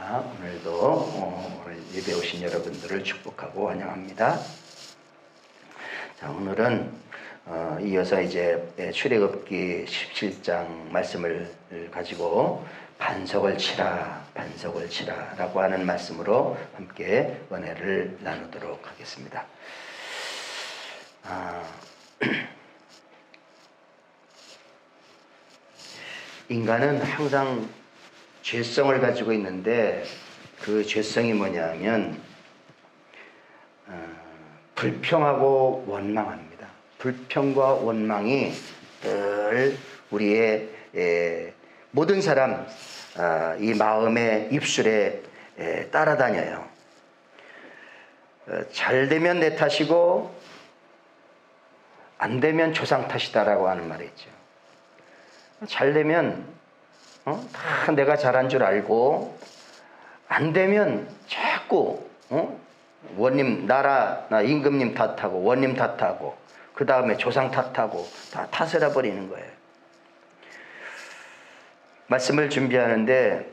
자, 오늘도 오늘 예배 오신 여러분들을 축복하고 환영합니다. 자, 오늘은 이어서 이제 출애굽기 17장 말씀을 가지고 반석을 치라 라고 하는 말씀으로 함께 은혜를 나누도록 하겠습니다. 인간은 항상 죄성을 가지고 있는데 그 죄성이 뭐냐면 불평하고 원망합니다. 불평과 원망이 늘 우리의 모든 사람 이 마음의 입술에 따라다녀요. 잘 되면 내 탓이고 안 되면 조상 탓이다라고 하는 말이 있죠. 잘 되면 다 내가 잘한 줄 알고 안 되면 자꾸 원님 나 임금님 탓하고 원님 탓하고 그 다음에 조상 탓하고 다 탓을 해버리는 거예요. 말씀을 준비하는데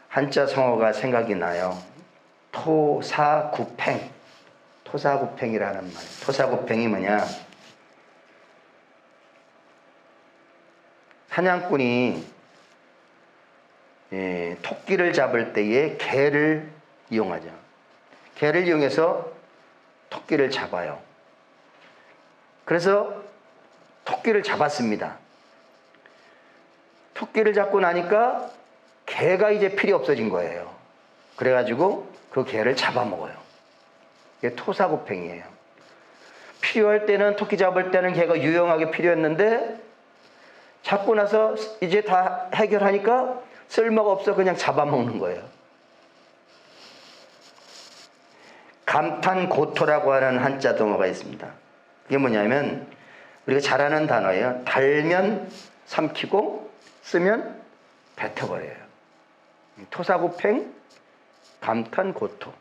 한자 성어가 생각이 나요. 토사구팽이라는 말. 토사구팽이 뭐냐? 사냥꾼이 토끼를 잡을 때에 개를 이용하죠. 개를 이용해서 토끼를 잡아요. 그래서 토끼를 잡았습니다. 토끼를 잡고 나니까 개가 이제 필요 없어진 거예요. 그래가지고 그 개를 잡아먹어요. 이게 토사구팽이에요. 필요할 때는 토끼 잡을 때는 개가 유용하게 필요했는데 잡고 나서 이제 다 해결하니까 쓸모가 없어 그냥 잡아먹는 거예요. 감탄고토라고 하는 한자 동어가 있습니다. 그게 뭐냐면 우리가 잘 아는 단어예요. 달면 삼키고 쓰면 뱉어버려요. 토사구팽, 감탄고토.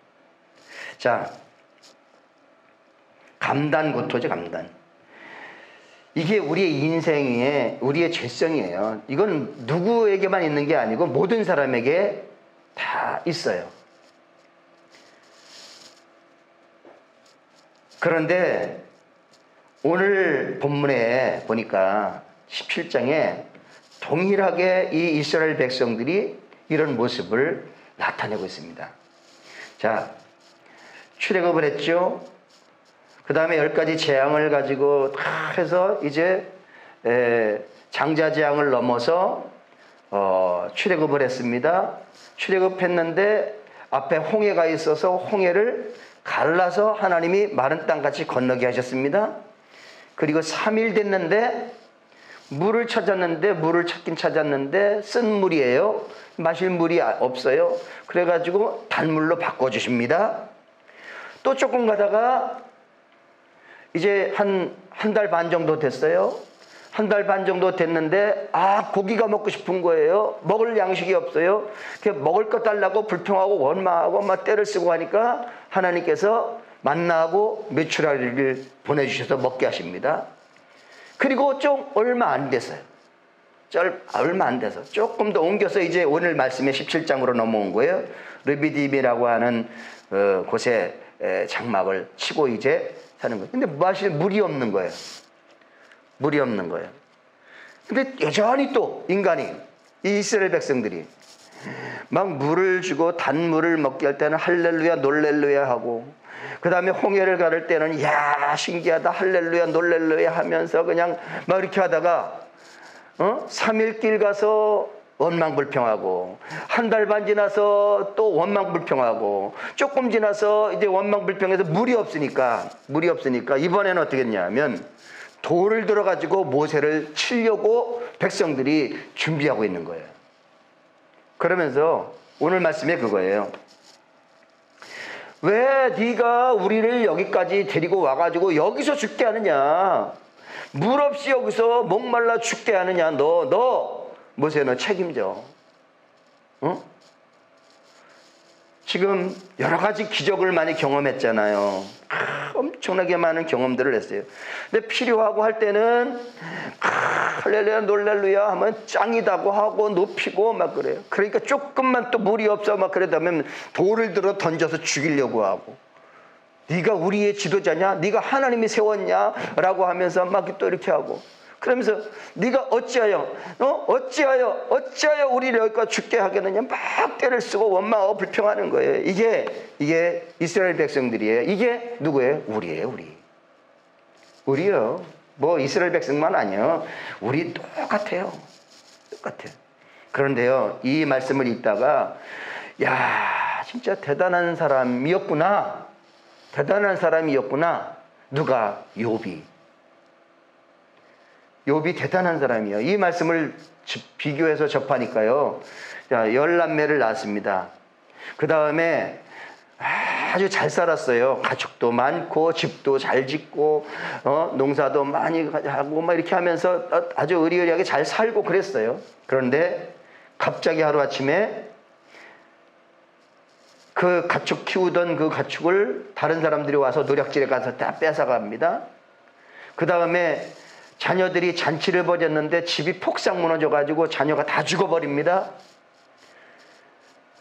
자, 감단고토죠, 감단. 이게 우리의 인생에 우리의 죄성이에요. 이건 누구에게만 있는 게 아니고 모든 사람에게 다 있어요. 그런데 오늘 본문에 보니까 17장에 동일하게 이 이스라엘 백성들이 이런 모습을 나타내고 있습니다. 자, 출애굽을 했죠. 그 다음에 10가지 재앙을 가지고 다 해서 이제 장자재앙을 넘어서 출애굽을 했습니다. 출애굽했는데 앞에 홍해가 있어서 홍해를 갈라서 하나님이 마른 땅같이 건너게 하셨습니다. 그리고 3일 됐는데 물을 찾았는데 물을 찾긴 찾았는데 쓴 물이에요. 마실 물이 없어요. 그래가지고 단물로 바꿔주십니다. 또 조금 가다가 이제 한 달 반 정도 됐어요. 한 달 반 정도 됐는데 고기가 먹고 싶은 거예요. 먹을 양식이 없어요. 먹을 거 달라고 불평하고 원망하고 막 떼를 쓰고 하니까 하나님께서 만나하고 메추라기를 보내주셔서 먹게 하십니다. 그리고 좀 얼마 안 됐어요. 얼마 안 돼서 조금 더 옮겨서 이제 오늘 말씀의 17장으로 넘어온 거예요. 르비딤이라고 하는 곳에 장막을 치고 이제 사는 거예요. 근데 마실 물이 없는 거예요. 물이 없는 거예요. 근데 여전히 또 인간이 이 이스라엘 백성들이 막 물을 주고 단물을 먹게 할 때는 할렐루야 놀렐루야 하고 그 다음에 홍해를 가를 때는 야 신기하다 할렐루야 놀렐루야 하면서 그냥 막 이렇게 하다가 3일 길 가서 원망불평하고 한 달 반 지나서 또 원망불평하고 조금 지나서 이제 원망불평해서 물이 없으니까 이번에는 어떻게 했냐면 돌을 들어가지고 모세를 치려고 백성들이 준비하고 있는 거예요. 그러면서 오늘 말씀이 그거예요. 왜 네가 우리를 여기까지 데리고 와가지고 여기서 죽게 하느냐? 물 없이 여기서 목말라 죽게 하느냐? 너 모세 너 책임져. 지금 여러 가지 기적을 많이 경험했잖아요. 엄청나게 많은 경험들을 했어요. 근데 필요하고 할 때는 할렐루야 놀랄루야 하면 짱이다고 하고 높이고 막 그래요. 그러니까 조금만 또 물이 없어 막 그러다면 돌을 들어 던져서 죽이려고 하고, 네가 우리의 지도자냐? 네가 하나님이 세웠냐? 라고 하면서 막 또 이렇게 하고, 그러면서 네가 어찌하여 우리를 여기까지 죽게 하겠느냐? 막 때를 쓰고 원망하고 불평하는 거예요. 이게 이스라엘 백성들이에요. 이게 누구예요? 우리예요. 우리요. 뭐 이스라엘 백성만 아니에요. 우리 똑같아요. 그런데요, 이 말씀을 읽다가 야, 진짜 대단한 사람이었구나. 누가? 욥이 대단한 사람이에요. 이 말씀을 비교해서 접하니까요, 자, 10남매를 낳았습니다. 그 다음에 아주 잘 살았어요. 가축도 많고 집도 잘 짓고 농사도 많이 하고 막 이렇게 하면서 아주 의리의리하게 잘 살고 그랬어요. 그런데 갑자기 하루아침에 그 가축 키우던 그 가축을 다른 사람들이 와서 노략질에 가서 다 뺏어갑니다. 그 다음에 자녀들이 잔치를 벌였는데 집이 폭삭 무너져가지고 자녀가 다 죽어버립니다.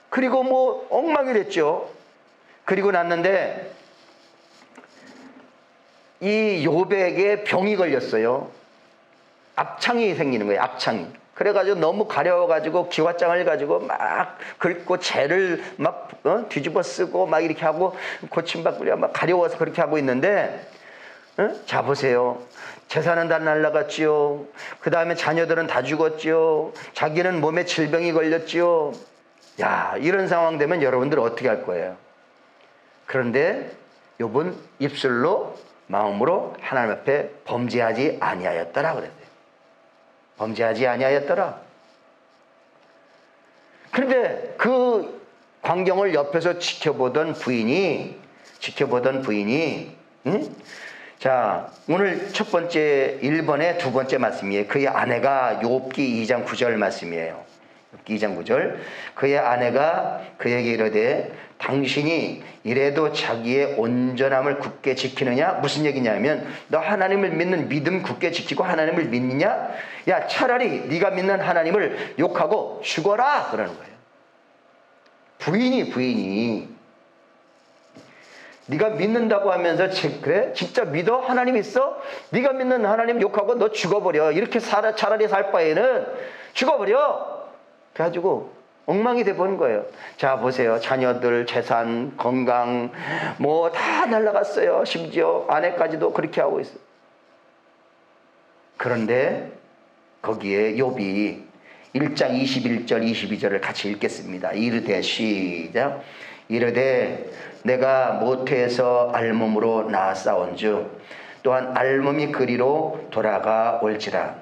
그리고 뭐 엉망이 됐죠. 그리고 났는데 이 욥에게 병이 걸렸어요. 압창이 생기는 거예요. 압창이. 그래가지고 너무 가려워가지고 기와장을 가지고 막 긁고 재를 막 뒤집어 쓰고 막 이렇게 하고 고침받고 막 가려워서 그렇게 하고 있는데, 자 보세요. 재산은 다 날라갔지요. 그 다음에 자녀들은 다 죽었지요. 자기는 몸에 질병이 걸렸지요. 야, 이런 상황 되면 여러분들 어떻게 할 거예요? 그런데 욥은 입술로 마음으로 하나님 앞에 범죄하지 아니하였더라 그랬어요. 범죄하지 아니하였더라. 그런데 그 광경을 옆에서 지켜보던 부인이 자, 오늘 첫 번째 1번의 두 번째 말씀이에요. 그의 아내가 욥기 2장 9절 말씀이에요. 욥기 2장 9절. 그의 아내가 그에게 이르되 당신이 이래도 자기의 온전함을 굳게 지키느냐? 무슨 얘기냐면, 너 하나님을 믿는 믿음 굳게 지키고 하나님을 믿느냐? 야, 차라리 네가 믿는 하나님을 욕하고 죽어라 그러는 거예요. 부인이 네가 믿는다고 하면서 그래? 진짜 믿어? 하나님 있어? 네가 믿는 하나님 욕하고 너 죽어버려. 이렇게 차라리 살 바에는 죽어버려. 그래가지고 엉망이 돼버린 거예요. 자 보세요. 자녀들, 재산, 건강 뭐 다 날라갔어요. 심지어 아내까지도 그렇게 하고 있어요. 그런데 거기에 욥이 1장 21절 22절을 같이 읽겠습니다. 이르되 시작. 이르되 내가 모태에서 알몸으로 낳았사온즉 또한 알몸이 그리로 돌아가 올지라.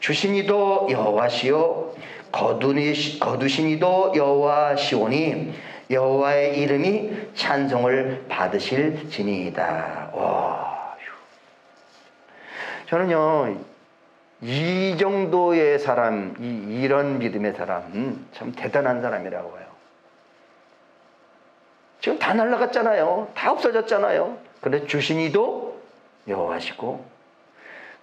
주시니도 여호와시요 거두시니도 여호와시오니 여호와의 이름이 찬송을 받으실지니이다. 저는요, 이 정도의 사람, 이런 믿음의 사람, 참 대단한 사람이라고 봐요. 지금 다 날아갔잖아요. 다 없어졌잖아요. 그런데 주시니도 여호와시고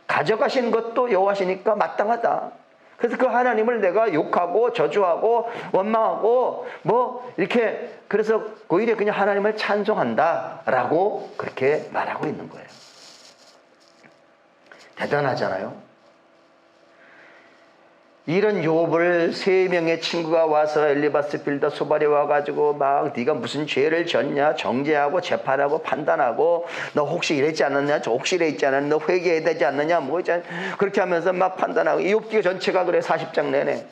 가져가신 것도 여호와시니까 마땅하다. 그래서 그 하나님을 내가 욕하고 저주하고 원망하고 뭐 이렇게, 그래서 오히려 그냥 하나님을 찬송한다라고 그렇게 말하고 있는 거예요. 대단하잖아요. 이런 욥을 3명의 친구가 와서 엘리바스 빌더 소발이 와가지고 막 네가 무슨 죄를 졌냐 정죄하고 재판하고 판단하고 너 혹시 이랬지 않았냐 저 혹시 이랬지 않았냐 너 회개해야 되지 않느냐 뭐 있잖아, 그렇게 하면서 막 판단하고, 이 욥기가 전체가 그래 40장 내내.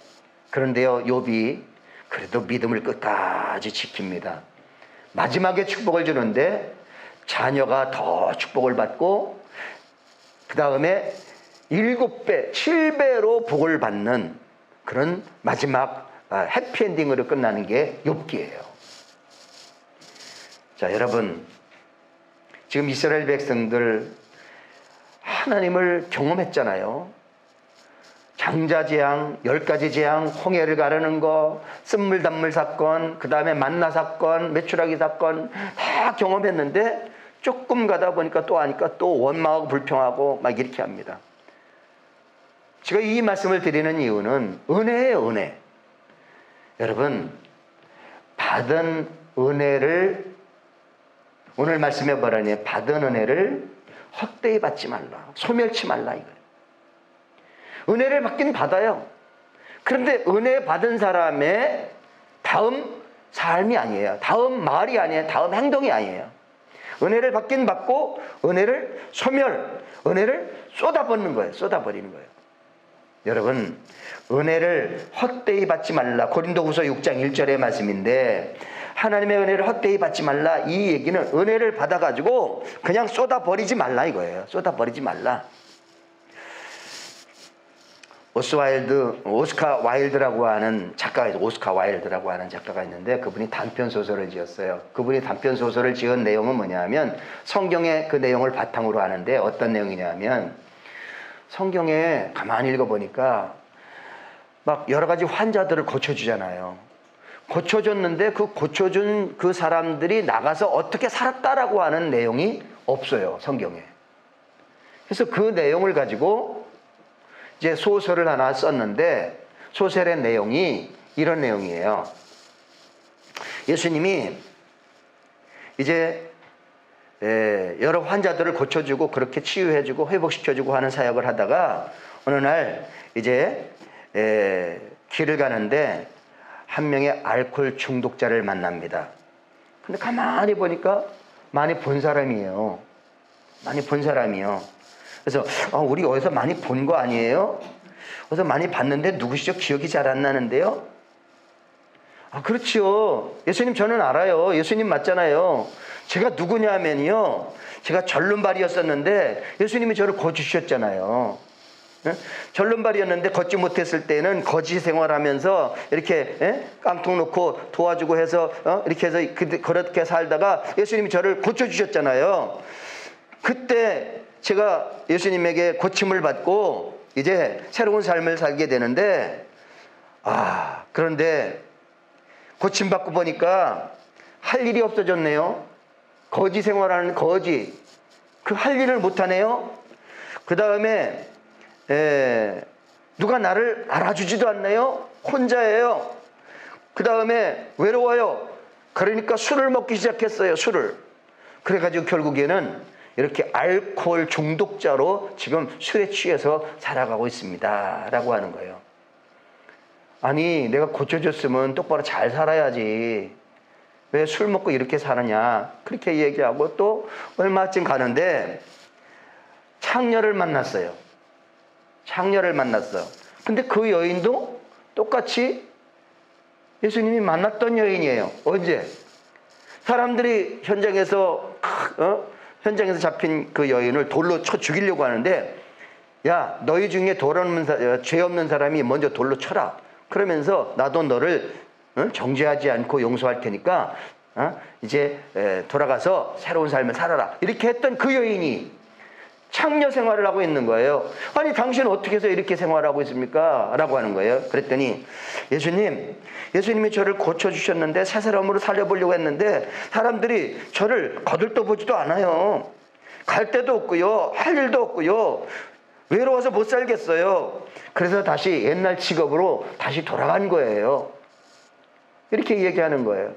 그런데요, 욥이 그래도 믿음을 끝까지 지킵니다. 마지막에 축복을 주는데 자녀가 더 축복을 받고 그 다음에 7배, 7배로 복을 받는 그런 마지막 해피엔딩으로 끝나는 게 욥기예요. 자, 여러분, 지금 이스라엘 백성들 하나님을 경험했잖아요. 장자재앙, 10가지 재앙, 홍해를 가르는 거, 쓴물단물 사건, 그 다음에 만나 사건, 메추라기 사건 다 경험했는데 조금 가다 보니까 또 하니까 또 원망하고 불평하고 막 이렇게 합니다. 제가 이 말씀을 드리는 이유는 은혜예요, 은혜. 여러분, 받은 은혜를, 오늘 말씀에 뭐라니, 받은 은혜를 헛되이 받지 말라, 소멸치 말라 이거예요. 은혜를 받긴 받아요. 그런데 은혜 받은 사람의 다음 삶이 아니에요. 다음 말이 아니에요. 다음 행동이 아니에요. 은혜를 받긴 받고 은혜를 소멸, 은혜를 쏟아붓는 거예요. 쏟아버리는 거예요. 여러분, 은혜를 헛되이 받지 말라. 고린도후서 6장 1절의 말씀인데, 하나님의 은혜를 헛되이 받지 말라. 이 얘기는 은혜를 받아가지고 그냥 쏟아버리지 말라 이거예요. 쏟아버리지 말라. 오스카 와일드라고 하는 작가가 있어요. 오스카 와일드라고 하는 작가가 있는데 그분이 단편 소설을 지었어요. 그분이 단편 소설을 지은 내용은 뭐냐면 성경의 그 내용을 바탕으로 하는데 어떤 내용이냐면, 성경에 가만히 읽어보니까 막 여러 가지 환자들을 고쳐주잖아요. 고쳐줬는데 그 고쳐준 그 사람들이 나가서 어떻게 살았다라고 하는 내용이 없어요, 성경에. 그래서 그 내용을 가지고 이제 소설을 하나 썼는데, 소설의 내용이 이런 내용이에요. 예수님이 이제 여러 환자들을 고쳐주고 그렇게 치유해주고 회복시켜주고 하는 사역을 하다가 어느 날 이제 길을 가는데 한 명의 알코올 중독자를 만납니다. 근데 가만히 보니까 많이 본 사람이에요. 많이 본 사람이요. 그래서 우리 어디서 많이 본 거 아니에요? 어디서 많이 봤는데 누구시죠? 기억이 잘 안 나는데요. 그렇죠. 예수님 저는 알아요. 예수님 맞잖아요. 제가 누구냐면요, 제가 절름발이었었는데 예수님이 저를 고쳐주셨잖아요. 절름발이었는데 걷지 못했을 때는 거지 생활하면서 이렇게 깡통 놓고 도와주고 해서 이렇게 해서 그렇게 살다가 예수님이 저를 고쳐주셨잖아요. 그때 제가 예수님에게 고침을 받고 이제 새로운 삶을 살게 되는데, 그런데 고침받고 보니까 할 일이 없어졌네요. 거지 생활하는 거지. 그 할 일을 못하네요. 그 다음에 누가 나를 알아주지도 않네요. 혼자예요. 그 다음에 외로워요. 그러니까 술을 먹기 시작했어요. 술을. 그래가지고 결국에는 이렇게 알코올 중독자로 지금 술에 취해서 살아가고 있습니다 라고 하는 거예요. 아니, 내가 고쳐줬으면 똑바로 잘 살아야지, 왜 술 먹고 이렇게 사느냐, 그렇게 얘기하고 또 얼마쯤 가는데 창녀를 만났어요. 창녀를 만났어. 근데 그 여인도 똑같이 예수님이 만났던 여인이에요. 언제? 사람들이 현장에서 잡힌 그 여인을 돌로 쳐 죽이려고 하는데, 야, 너희 중에 죄 없는 사람이 먼저 돌로 쳐라. 그러면서 나도 너를 정죄하지 않고 용서할 테니까 이제 돌아가서 새로운 삶을 살아라. 이렇게 했던 그 여인이 창녀 생활을 하고 있는 거예요. 아니, 당신은 어떻게 해서 이렇게 생활하고 있습니까? 라고 하는 거예요. 그랬더니 예수님이 저를 고쳐주셨는데 새 사람으로 살려보려고 했는데 사람들이 저를 거들떠보지도 않아요. 갈 데도 없고요, 할 일도 없고요, 외로워서 못 살겠어요. 그래서 다시 옛날 직업으로 다시 돌아간 거예요. 이렇게 얘기하는 거예요.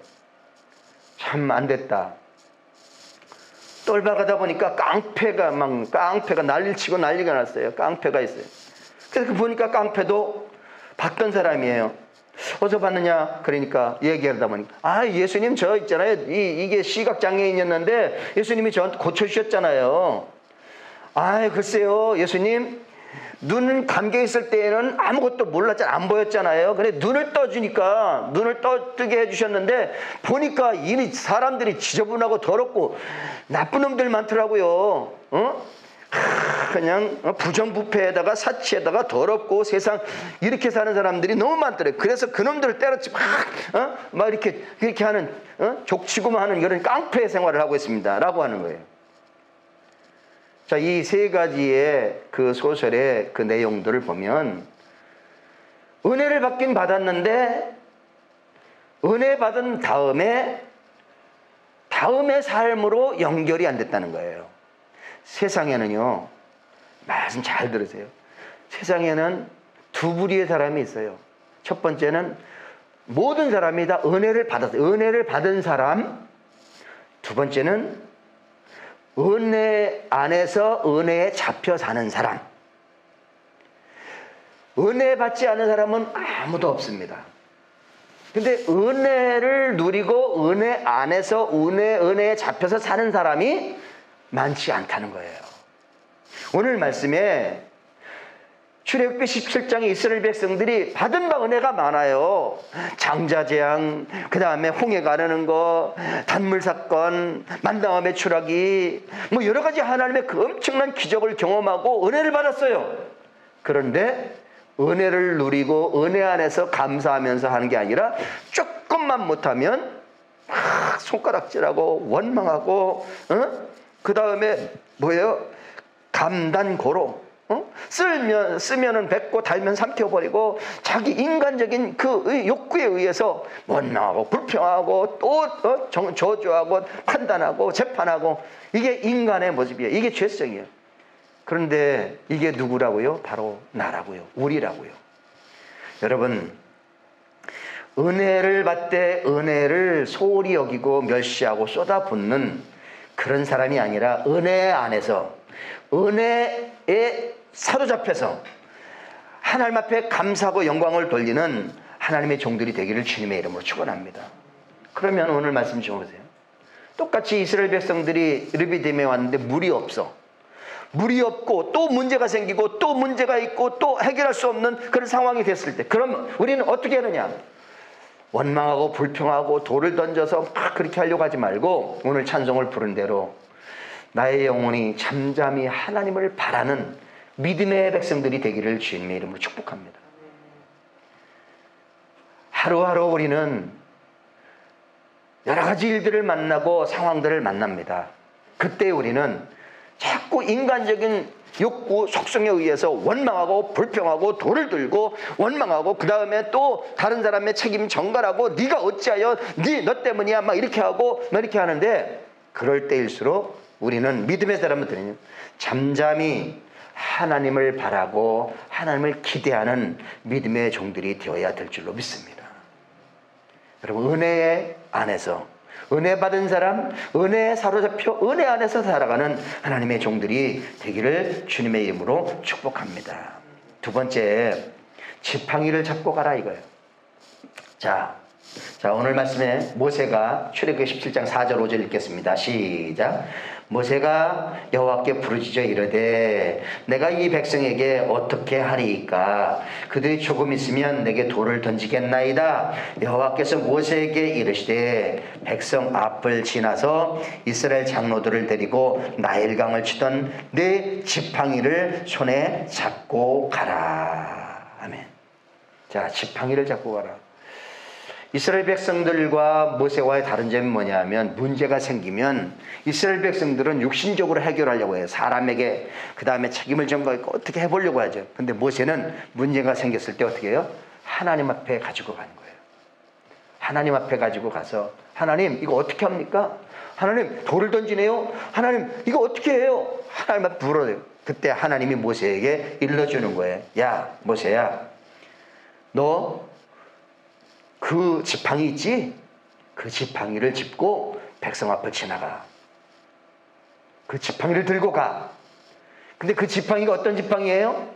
참 안 됐다. 똘박하다 보니까 깡패가 난리를 치고 난리가 났어요. 깡패가 있어요. 그래서 보니까 깡패도 봤던 사람이에요. 어디서 봤느냐? 그러니까 얘기하다 보니까 예수님 저 있잖아요. 이게 시각장애인이었는데 예수님이 저한테 고쳐주셨잖아요. 글쎄요, 예수님 눈 감겨 있을 때에는 아무것도 몰랐잖아요. 안 보였잖아요. 근데 눈을 떠주니까 눈을 뜨게 해주셨는데 보니까 이 사람들이 지저분하고 더럽고 나쁜 놈들 많더라고요. 그냥 부정부패에다가 사치에다가 더럽고 세상 이렇게 사는 사람들이 너무 많더래요. 그래서 그놈들을 때려치고 막 이렇게 하는 족치고만 하는 이런 깡패 생활을 하고 있습니다 라고 하는 거예요. 자, 이 세 가지의 그 소설의 그 내용들을 보면 은혜를 받긴 받았는데 은혜 받은 다음에 삶으로 연결이 안 됐다는 거예요. 세상에는요, 말씀 잘 들으세요. 세상에는 두 부류의 사람이 있어요. 첫 번째는 모든 사람이 다 은혜를 받았어요. 은혜를 받은 사람. 두 번째는 은혜 안에서 은혜에 잡혀 사는 사람. 은혜 받지 않은 사람은 아무도 없습니다. 근데 은혜를 누리고 은혜 안에서 은혜에 잡혀서 사는 사람이 많지 않다는 거예요. 오늘 말씀에 출애굽기 17장에 이스라엘 백성들이 받은 바 은혜가 많아요. 장자재앙, 그 다음에 홍해 가르는 거, 단물 사건, 만당함의 추락이, 뭐 여러 가지 하나님의 그 엄청난 기적을 경험하고 은혜를 받았어요. 그런데 은혜를 누리고 은혜 안에서 감사하면서 하는 게 아니라 조금만 못하면 막 손가락질하고 원망하고, 그 다음에 뭐예요? 감단고로. 쓰면은 뱉고 달면 삼켜버리고 자기 인간적인 그 욕구에 의해서 원망하고 불평하고 또 저주하고 판단하고 재판하고, 이게 인간의 모습이에요. 이게 죄성이에요. 그런데 이게 누구라고요? 바로 나라고요. 우리라고요. 여러분, 은혜를 받되 은혜를 소홀히 여기고 멸시하고 쏟아붓는 그런 사람이 아니라 은혜 안에서 은혜에 사로잡혀서 하나님 앞에 감사하고 영광을 돌리는 하나님의 종들이 되기를 주님의 이름으로 축원합니다. 그러면 오늘 말씀 좀 보세요. 똑같이 이스라엘 백성들이 르비딤에 왔는데 물이 없어. 물이 없고 또 문제가 생기고 또 문제가 있고 또 해결할 수 없는 그런 상황이 됐을 때, 그럼 우리는 어떻게 하느냐? 원망하고 불평하고 돌을 던져서 막 그렇게 하려고 하지 말고 오늘 찬송을 부른 대로 나의 영혼이 잠잠히 하나님을 바라는 믿음의 백성들이 되기를 주님의 이름으로 축복합니다. 하루하루 우리는 여러 가지 일들을 만나고 상황들을 만납니다. 그때 우리는 자꾸 인간적인 욕구, 속성에 의해서 원망하고 불평하고 돌을 들고 원망하고 그 다음에 또 다른 사람의 책임 전가하고 네가 어찌하여 너 때문이야 막 이렇게 하고 막 이렇게 하는데, 그럴 때일수록 우리는 믿음의 사람들은 잠잠히 하나님을 바라고 하나님을 기대하는 믿음의 종들이 되어야 될 줄로 믿습니다. 여러분, 은혜 안에서 은혜 받은 사람, 은혜에 사로잡혀 은혜 안에서 살아가는 하나님의 종들이 되기를 주님의 이름으로 축복합니다. 두 번째, 지팡이를 잡고 가라 이거예요. 자, 오늘 말씀에 모세가 출애굽기 17장 4절 5절 읽겠습니다. 시작. 모세가 여호와께 부르짖어 이르되 내가 이 백성에게 어떻게 하리이까? 그들이 조금 있으면 내게 돌을 던지겠나이다. 여호와께서 모세에게 이르시되 백성 앞을 지나서 이스라엘 장로들을 데리고 나일강을 치던 네 지팡이를 손에 잡고 가라. 아멘. 자, 지팡이를 잡고 가라. 이스라엘 백성들과 모세와의 다른 점이 뭐냐면, 문제가 생기면 이스라엘 백성들은 육신적으로 해결하려고 해요. 사람에게 그 다음에 책임을 전가하고 어떻게 해보려고 하죠. 근데 모세는 문제가 생겼을 때 어떻게 해요? 하나님 앞에 가지고 가는 거예요. 하나님 앞에 가지고 가서, 하나님 이거 어떻게 합니까? 하나님 돌을 던지네요. 하나님 이거 어떻게 해요? 하나님 앞에 물어요. 그때 하나님이 모세에게 일러주는 거예요. 야 모세야, 너 그 지팡이 있지? 그 지팡이를 짚고 백성 앞을 지나가. 그 지팡이를 들고 가. 근데 그 지팡이가 어떤 지팡이예요?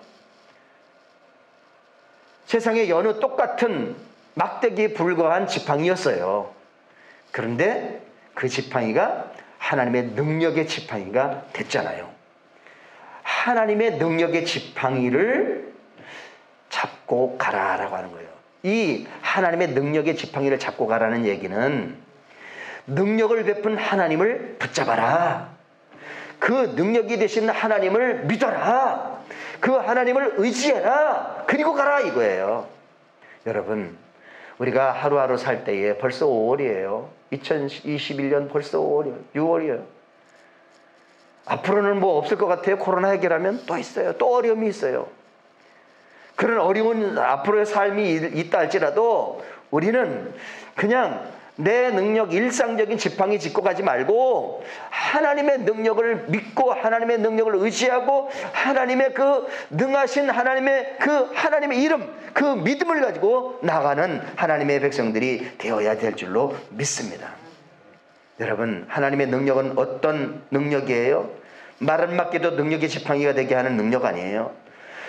세상에 여느 똑같은 막대기에 불과한 지팡이였어요. 그런데 그 지팡이가 하나님의 능력의 지팡이가 됐잖아요. 하나님의 능력의 지팡이를 잡고 가라라고 하는 거예요. 이 하나님의 능력의 지팡이를 잡고 가라는 얘기는 능력을 베푼 하나님을 붙잡아라. 그 능력이 되신 하나님을 믿어라. 그 하나님을 의지해라. 그리고 가라 이거예요. 여러분, 우리가 하루하루 살 때에 벌써 5월이에요. 2021년 벌써 5월이에요. 6월이에요. 앞으로는 뭐 없을 것 같아요. 코로나 해결하면 또 있어요. 또 어려움이 있어요. 그런 어려운 앞으로의 삶이 있다 할지라도 우리는 그냥 내 능력, 일상적인 지팡이 짚고 가지 말고 하나님의 능력을 믿고 하나님의 능력을 의지하고 하나님의 그 능하신 하나님의 이름, 그 믿음을 가지고 나가는 하나님의 백성들이 되어야 될 줄로 믿습니다. 여러분, 하나님의 능력은 어떤 능력이에요? 말 한마디도 능력의 지팡이가 되게 하는 능력 아니에요?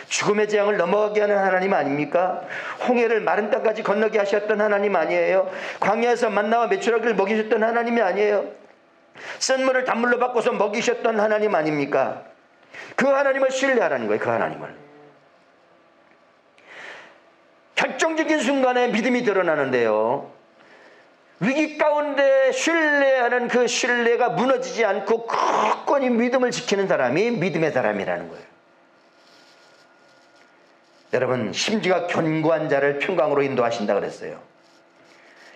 죽음의 재앙을 넘어가게 하는 하나님 아닙니까? 홍해를 마른 땅까지 건너게 하셨던 하나님 아니에요? 광야에서 만나와 메추라기를 먹이셨던 하나님이 아니에요? 쓴물을 단물로 바꿔서 먹이셨던 하나님 아닙니까? 그 하나님을 신뢰하라는 거예요. 그 하나님을. 결정적인 순간에 믿음이 드러나는데요, 위기 가운데 신뢰하는 그 신뢰가 무너지지 않고 굳건히 믿음을 지키는 사람이 믿음의 사람이라는 거예요. 여러분, 심지가 견고한 자를 평강으로 인도하신다 그랬어요.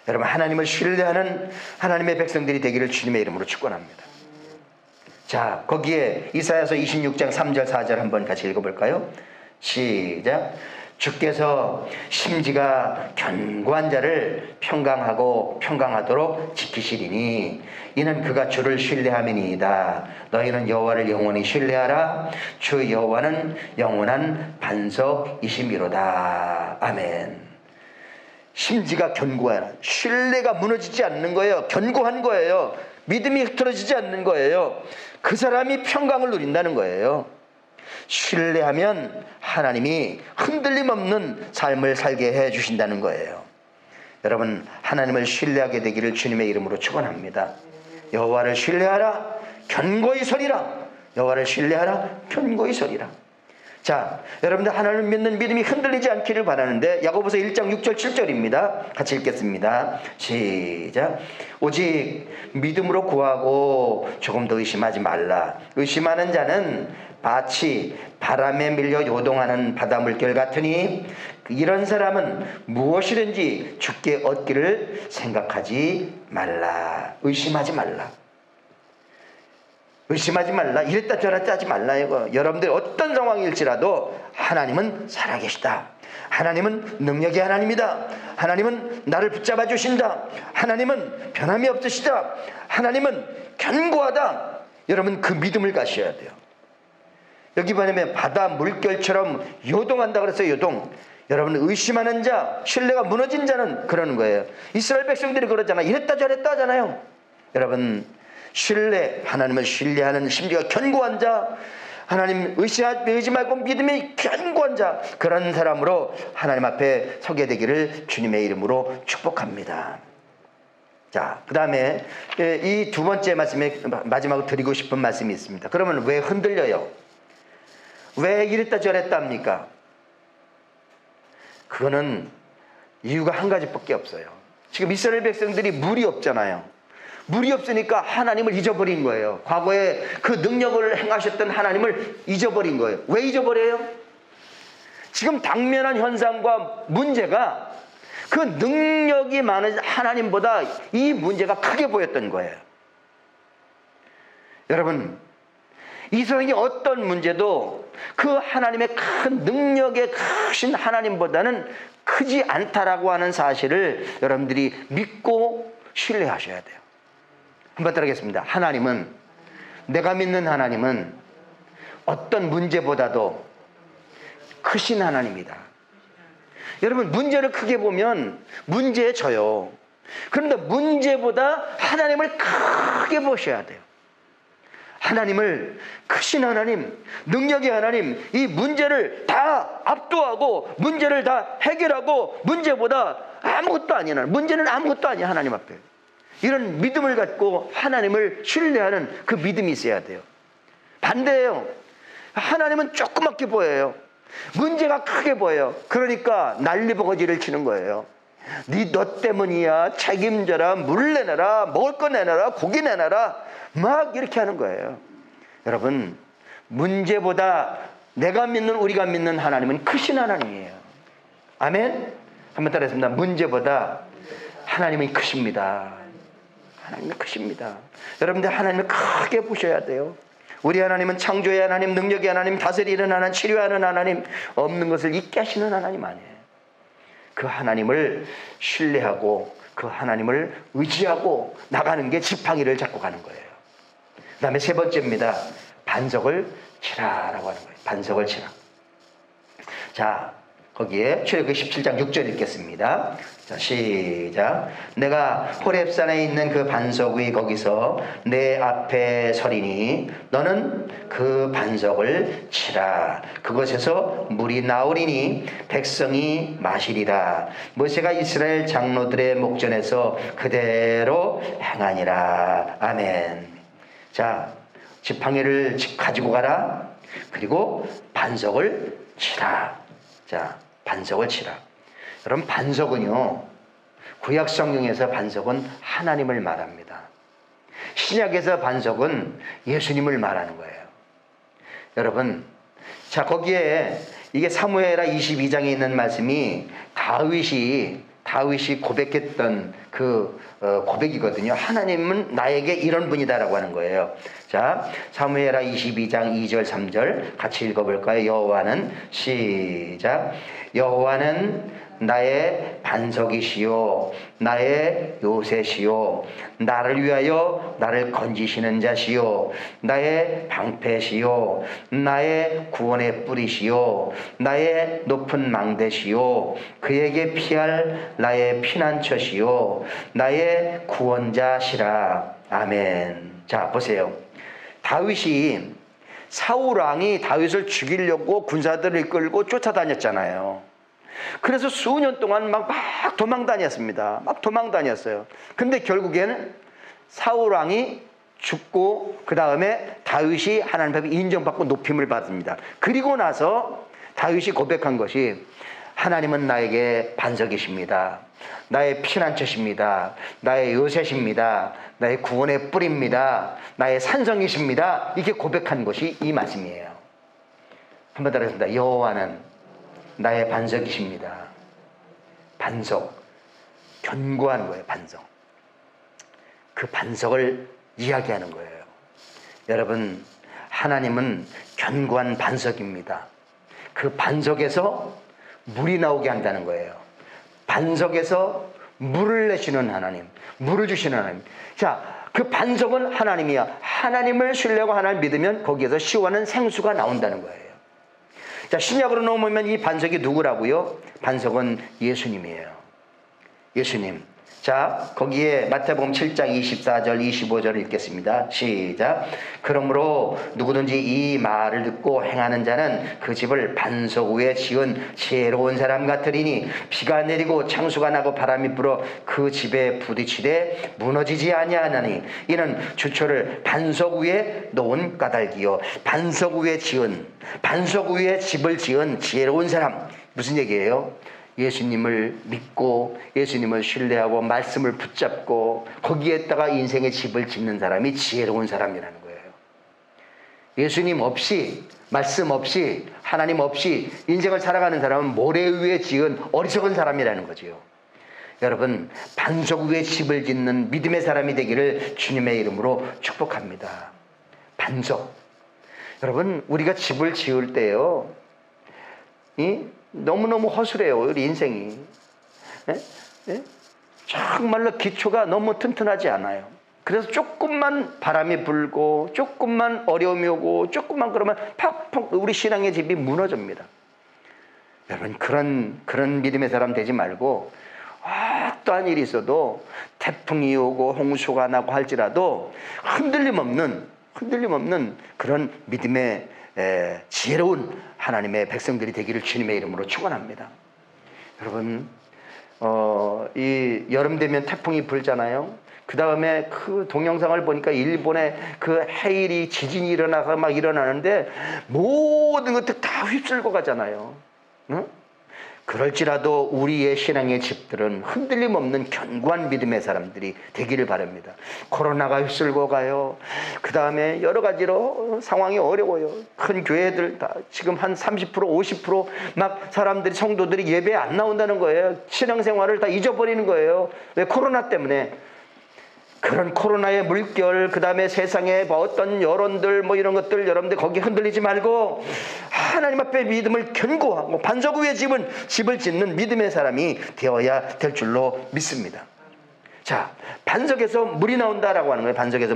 여러분, 하나님을 신뢰하는 하나님의 백성들이 되기를 주님의 이름으로 축원합니다. 자, 거기에 이사야서 26장 3절 4절 한번 같이 읽어볼까요? 시작. 주께서 심지가 견고한 자를 평강하도록 지키시리니 이는 그가 주를 신뢰함이니이다. 너희는 여호와를 영원히 신뢰하라. 주 여호와는 영원한 반석이심이로다. 아멘. 심지가 견고한, 신뢰가 무너지지 않는 거예요. 견고한 거예요. 믿음이 흐트러지지 않는 거예요. 그 사람이 평강을 누린다는 거예요. 신뢰하면 하나님이 흔들림 없는 삶을 살게 해 주신다는 거예요. 여러분, 하나님을 신뢰하게 되기를 주님의 이름으로 축원합니다. 여호와를 신뢰하라, 견고히 서리라. 여호와를 신뢰하라, 견고히 서리라. 자, 여러분들 하나님을 믿는 믿음이 흔들리지 않기를 바라는데 야고보서 1장 6절 7절입니다. 같이 읽겠습니다. 시작. 오직 믿음으로 구하고 조금 더 의심하지 말라. 의심하는 자는 마치 바람에 밀려 요동하는 바다 물결 같으니 이런 사람은 무엇이든지 주께 얻기를 생각하지 말라. 의심하지 말라. 의심하지 말라. 이랬다 저랬다 하지 말라. 이거. 여러분들 어떤 상황일지라도 하나님은 살아계시다. 하나님은 능력의 하나님이다. 하나님은 나를 붙잡아 주신다. 하나님은 변함이 없으시다. 하나님은 견고하다. 여러분, 그 믿음을 가셔야 돼요. 여기 보면 바다 물결처럼 요동한다 그랬어요. 요동. 여러분, 의심하는 자, 신뢰가 무너진 자는 그러는 거예요. 이스라엘 백성들이 그러잖아요. 이랬다 저랬다 하잖아요. 여러분, 하나님을 신뢰하는 심지가 견고한 자, 하나님 의심하지 말고 믿음이 견고한 자, 그런 사람으로 하나님 앞에 서게 되기를 주님의 이름으로 축복합니다. 자, 그 다음에 이 두 번째 말씀에 마지막으로 드리고 싶은 말씀이 있습니다. 그러면 왜 흔들려요? 왜 이랬다 저랬다 합니까? 그거는 이유가 한 가지밖에 없어요. 지금 이스라엘 백성들이 물이 없잖아요. 물이 없으니까 하나님을 잊어버린 거예요. 과거에 그 능력을 행하셨던 하나님을 잊어버린 거예요. 왜 잊어버려요? 지금 당면한 현상과 문제가 그 능력이 많은 하나님보다 이 문제가 크게 보였던 거예요. 여러분, 이 세상의 어떤 문제도 그 하나님의 큰 능력의 크신 하나님보다는 크지 않다라고 하는 사실을 여러분들이 믿고 신뢰하셔야 돼요. 한번 따라하겠습니다. 내가 믿는 하나님은 어떤 문제보다도 크신 하나님이다. 여러분, 문제를 크게 보면 문제에 져요. 그런데 문제보다 하나님을 크게 보셔야 돼요. 하나님을, 크신 하나님, 능력의 하나님, 이 문제를 다 압도하고 문제를 다 해결하고 문제보다 아무것도 아닌 하나님, 문제는 아무것도 아니야. 하나님 앞에 이런 믿음을 갖고 하나님을 신뢰하는 그 믿음이 있어야 돼요. 반대예요. 하나님은 조그맣게 보여요. 문제가 크게 보여요. 그러니까 난리버거지를 치는 거예요. 너 때문이야. 책임져라. 물 내놔라. 먹을 거 내놔라. 고기 내놔라. 막 이렇게 하는 거예요. 여러분, 문제보다 우리가 믿는 하나님은 크신 하나님이에요. 아멘? 한번 따라했습니다. 문제보다 하나님은 크십니다. 하나님은 크십니다. 여러분들 하나님을 크게 보셔야 돼요. 우리 하나님은 창조의 하나님, 능력의 하나님, 다스리는 하나님, 치료하는 하나님, 없는 것을 있게 하시는 하나님 아니에요. 그 하나님을 신뢰하고 그 하나님을 의지하고 나가는 게 지팡이를 잡고 가는 거예요. 그 다음에 세 번째입니다. 반석을 치라라고 하는 거예요. 반석을 치라. 자, 거기에 출애굽기 17장 6절 읽겠습니다. 자, 시작. 내가 호렙산에 있는 그 반석 위 거기서 내 앞에 서리니 너는 그 반석을 치라. 그것에서 물이 나오리니 백성이 마시리라. 모세가 이스라엘 장로들의 목전에서 그대로 행하니라. 아멘. 자, 지팡이를 가지고 가라. 그리고 반석을 치라. 자, 반석을 치라. 여러분, 반석은요, 구약 성경에서 반석은 하나님을 말합니다. 신약에서 반석은 예수님을 말하는 거예요. 여러분, 자, 거기에 이게 사무엘하 22장에 있는 말씀이 다윗이 고백했던 그 고백이거든요. 하나님은 나에게 이런 분이다라고 하는 거예요. 자, 사무엘하 22장 2절 3절 같이 읽어볼까요? 여호와는 시작. 여호와는 나의 반석이시요 나의 요새시요 나를 위하여 나를 건지시는 자시요 나의 방패시요 나의 구원의 뿌리시요 나의 높은 망대시요 그에게 피할 나의 피난처시요 나의 구원자시라. 아멘. 자, 보세요. 다윗이 사울 왕이 다윗을 죽이려고 군사들을 이끌고 쫓아다녔잖아요. 그래서 수년 동안 막 도망 다녔습니다. 막 도망 다녔어요. 근데 결국에는 사울 왕이 죽고 그 다음에 다윗이 하나님 앞에 인정받고 높임을 받습니다. 그리고 나서 다윗이 고백한 것이 하나님은 나에게 반석이십니다. 나의 피난처십니다. 나의 요새십니다. 나의 구원의 뿌리입니다. 나의 산성이십니다. 이렇게 고백한 것이 이 말씀이에요. 한번 따라하겠습니다. 여호와는 나의 반석이십니다. 반석, 견고한 거예요. 반석. 그 반석을 이야기하는 거예요. 여러분, 하나님은 견고한 반석입니다. 그 반석에서 물이 나오게 한다는 거예요. 반석에서 물을 내시는 하나님, 물을 주시는 하나님. 자, 그 반석은 하나님이야. 하나님을 신뢰하고 하나님을 믿으면 거기에서 시원한 생수가 나온다는 거예요. 자, 신약으로 넘으면 이 반석이 누구라고요? 반석은 예수님이에요. 예수님. 자, 거기에 마태복음 7장 24절 25절을 읽겠습니다. 시작. 그러므로 누구든지 이 말을 듣고 행하는 자는 그 집을 반석 위에 지은 지혜로운 사람 같으리니 비가 내리고 창수가 나고 바람이 불어 그 집에 부딪히되 무너지지 아니하나니 이는 주초를 반석 위에 놓은 까닭이요. 반석 위에 집을 지은 지혜로운 사람. 무슨 얘기예요? 예수님을 믿고 예수님을 신뢰하고 말씀을 붙잡고 거기에다가 인생의 집을 짓는 사람이 지혜로운 사람이라는 거예요. 예수님 없이, 말씀 없이, 하나님 없이 인생을 살아가는 사람은 모래 위에 지은 어리석은 사람이라는 거지요. 여러분, 반석 위에 집을 짓는 믿음의 사람이 되기를 주님의 이름으로 축복합니다. 반석. 여러분, 우리가 집을 지을 때요, 너무너무 허술해요. 우리 인생이. 정말로 기초가 너무 튼튼하지 않아요. 그래서 조금만 바람이 불고 조금만 어려움이 오고 조금만 그러면 팍팍 우리 신앙의 집이 무너집니다. 여러분, 그런 믿음의 사람 되지 말고 어떠한 일이 있어도 태풍이 오고 홍수가 나고 할지라도 흔들림 없는 그런 믿음의 지혜로운 하나님의 백성들이 되기를 주님의 이름으로 축원합니다. 여러분, 이 여름 되면 태풍이 불잖아요. 그 다음에 그 동영상을 보니까 일본에 그 해일이 지진이 일어나서 막 일어나는데 모든 것들 다 휩쓸고 가잖아요. 응? 그럴지라도 우리의 신앙의 집들은 흔들림 없는 견고한 믿음의 사람들이 되기를 바랍니다. 코로나가 휩쓸고 가요. 그 다음에 여러 가지로 상황이 어려워요. 큰 교회들 다 지금 한 30%, 50% 막 사람들이, 성도들이 예배에 안 나온다는 거예요. 신앙생활을 다 잊어버리는 거예요. 왜? 코로나 때문에. 그런 코로나의 물결, 그 다음에 세상의 뭐 어떤 여론들 뭐 이런 것들 여러분들 거기에 흔들리지 말고 하나님 앞에 믿음을 견고하고 반석 위에 집을 짓는 믿음의 사람이 되어야 될 줄로 믿습니다. 자, 반석에서 물이 나온다라고 하는 거예요. 반석에서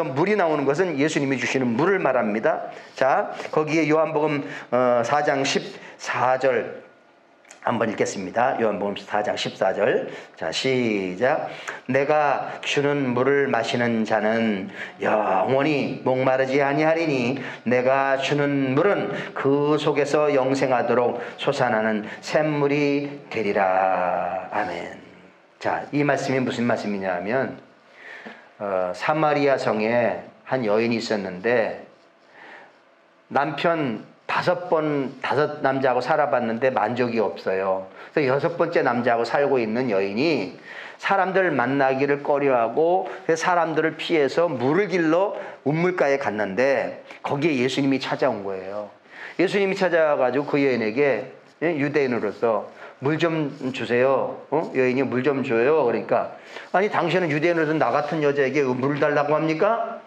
물이 나오는 것은 예수님이 주시는 물을 말합니다. 자, 거기에 요한복음 4장 14절 한번 읽겠습니다. 요한복음 4장 14절. 자, 시작. 내가 주는 물을 마시는 자는 영원히 목마르지 아니하리니 내가 주는 물은 그 속에서 영생하도록 솟아나는 샘물이 되리라. 아멘. 자, 이 말씀이 무슨 말씀이냐 하면 사마리아 성에 한 여인이 있었는데 남편 다섯 남자하고 살아봤는데 만족이 없어요. 그래서 6번째 남자하고 살고 있는 여인이 사람들 만나기를 꺼려하고 사람들을 피해서 물을 길러 운물가에 갔는데 거기에 예수님이 찾아온 거예요. 예수님이 찾아와가지고 그 여인에게, 유대인으로서 물 좀 주세요. 여인이 물 좀 줘요. 그러니까 아니 당신은 유대인으로서 나 같은 여자에게 물을 달라고 합니까?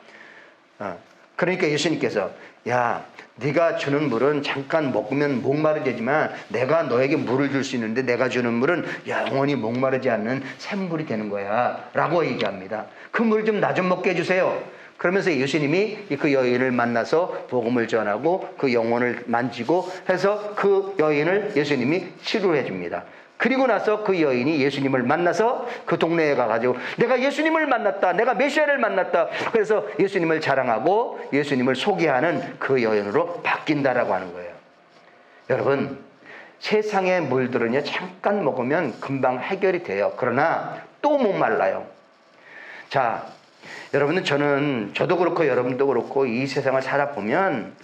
그러니까 예수님께서 야, 네가 주는 물은 잠깐 먹으면 목마르지만 내가 너에게 물을 줄 수 있는데 내가 주는 물은 영원히 목마르지 않는 샘물이 되는 거야 라고 얘기합니다. 그 물 좀 나 좀 먹게 해주세요. 그러면서 예수님이 그 여인을 만나서 복음을 전하고 그 영혼을 만지고 해서 그 여인을 예수님이 치료해 줍니다. 그리고 나서 그 여인이 예수님을 만나서 그 동네에 가가지고 내가 예수님을 만났다, 내가 메시아를 만났다, 그래서 예수님을 자랑하고 예수님을 소개하는 그 여인으로 바뀐다라고 하는 거예요. 여러분, 세상의 물들은요 잠깐 먹으면 금방 해결이 돼요. 그러나 또 목말라요. 자, 여러분은 저도 그렇고 여러분도 그렇고 이 세상을 살아보면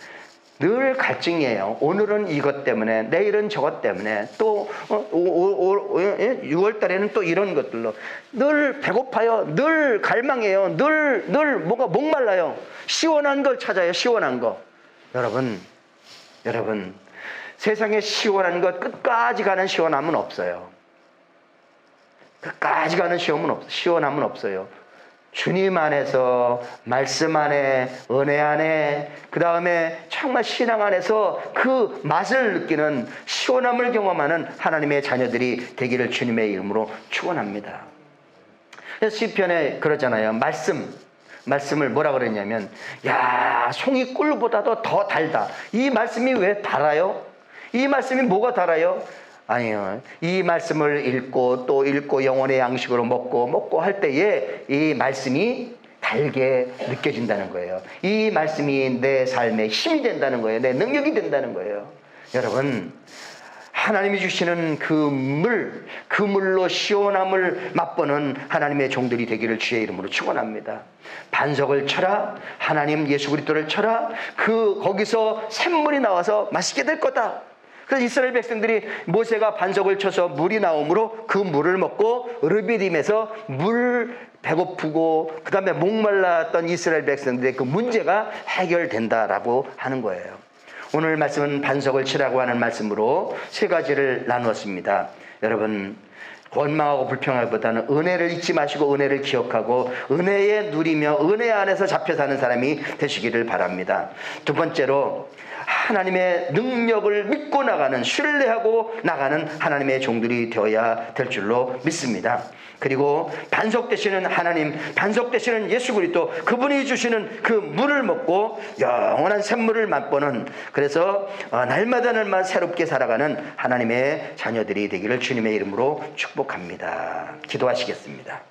늘 갈증이에요. 오늘은 이것 때문에, 내일은 저것 때문에, 또 6월 달에는 또 이런 것들로 늘 배고파요. 늘 갈망해요. 늘 뭐가 목말라요. 시원한 걸 찾아요. 시원한 거. 여러분, 세상에 시원한 것 끝까지 가는 시원함은 없어요. 끝까지 가는 시원함은 없어요. 주님 안에서, 말씀 안에, 은혜 안에, 그 다음에 정말 신앙 안에서 그 맛을 느끼는 시원함을 경험하는 하나님의 자녀들이 되기를 주님의 이름으로 축원합니다. 그래서 시편에 그러잖아요. 말씀을 뭐라 그랬냐면, 야, 송이 꿀보다도 더 달다. 이 말씀이 왜 달아요? 이 말씀이 뭐가 달아요? 아니요. 이 말씀을 읽고 또 읽고 영혼의 양식으로 먹고 할 때에 이 말씀이 달게 느껴진다는 거예요. 이 말씀이 내 삶의 힘이 된다는 거예요. 내 능력이 된다는 거예요. 여러분, 하나님이 주시는 그 물로 시원함을 맛보는 하나님의 종들이 되기를 주의 이름으로 축원합니다. 반석을 쳐라. 하나님 예수 그리스도를 쳐라. 거기서 샘물이 나와서 맛있게 될 거다. 그래서 이스라엘 백성들이 모세가 반석을 쳐서 물이 나오므로 그 물을 먹고 르비딤에서 배고프고 그 다음에 목말랐던 이스라엘 백성들의 그 문제가 해결된다라고 하는 거예요. 오늘 말씀은 반석을 치라고 하는 말씀으로 3가지를 나누었습니다. 여러분, 원망하고 불평하기보다는 은혜를 잊지 마시고 은혜를 기억하고 은혜에 누리며 은혜 안에서 잡혀 사는 사람이 되시기를 바랍니다. 2번째로 하나님의 능력을 믿고 나가는, 신뢰하고 나가는 하나님의 종들이 되어야 될 줄로 믿습니다. 그리고 반석 되시는 하나님, 반석 되시는 예수 그리스도, 그분이 주시는 그 물을 먹고 영원한 샘물을 맛보는, 그래서 날마다 새롭게 살아가는 하나님의 자녀들이 되기를 주님의 이름으로 축복합니다. 기도하시겠습니다.